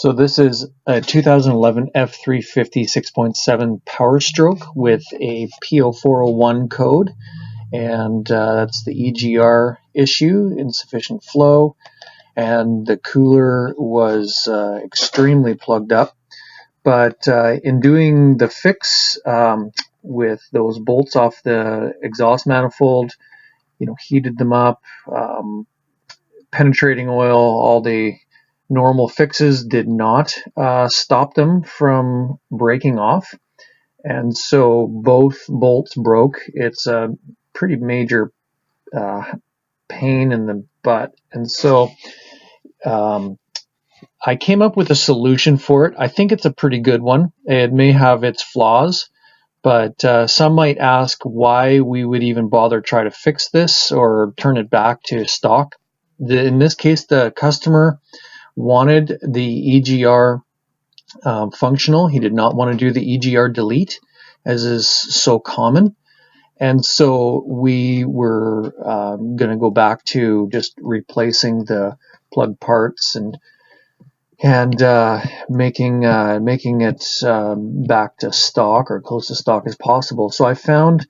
So this is a 2011 F350 6.7 Powerstroke with a P0401 code, and that's the EGR issue, insufficient flow, and the cooler was extremely plugged up. But in doing the fix with those bolts off the exhaust manifold, heated them up, penetrating oil, all the normal fixes did not stop them from breaking off, and so both bolts broke. It's a pretty major pain in the butt, and so I came up with a solution for it. I think it's a pretty good one. It may have its flaws, but some might ask why we would even bother try to fix this or turn it back to stock. In this case, the customer wanted the EGR functional. He did not want to do the EGR delete, as is so common. And so we were going to go back to just replacing the plug parts and making it back to stock or close to stock as possible. So I found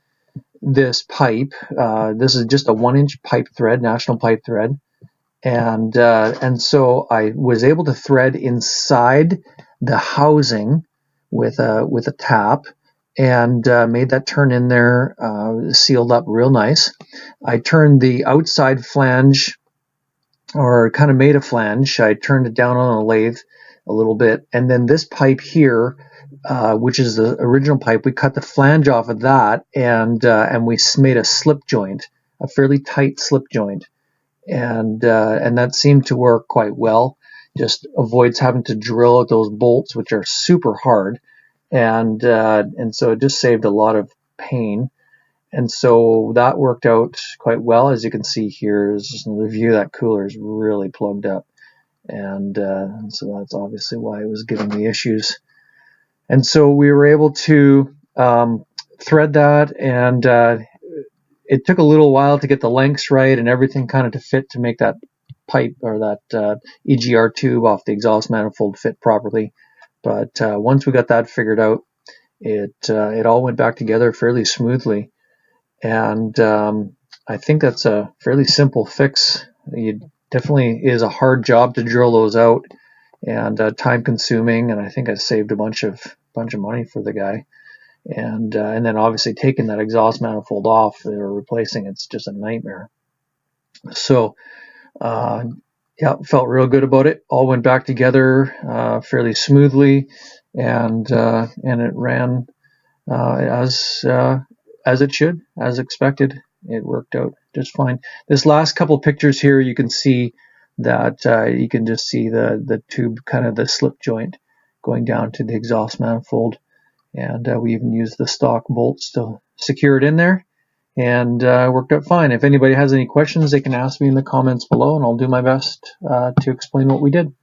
this pipe. This is just a 1-inch pipe thread, national pipe thread. And so I was able to thread inside the housing with a tap, and made that turn in there, sealed up real nice. I turned the outside flange, or kind of made a flange. I turned it down on a lathe a little bit, and then this pipe here, which is the original pipe, we cut the flange off of that, and we made a slip joint, a fairly tight slip joint. And that seemed to work quite well. Just avoids having to drill out those bolts, which are super hard, and so it just saved a lot of pain. And so that worked out quite well. As you can see here, is just another view. That cooler is really plugged up, and so that's obviously why it was giving me issues. And so we were able to thread that, and it took a little while to get the lengths right and everything kind of to fit to make that pipe or that EGR tube off the exhaust manifold fit properly. But once we got that figured out, it all went back together fairly smoothly. And I think that's a fairly simple fix. It definitely is a hard job to drill those out, and time consuming, and I think I saved a bunch of money for the guy. And then obviously taking that exhaust manifold off or replacing it's just a nightmare. So yeah, felt real good about it. All went back together fairly smoothly, and it ran as it should, as expected. It worked out just fine. This last couple pictures here, you can see that you can just see the tube, kind of the slip joint going down to the exhaust manifold. And we even used the stock bolts to secure it in there, and worked out fine. If anybody has any questions, they can ask me in the comments below, and I'll do my best to explain what we did.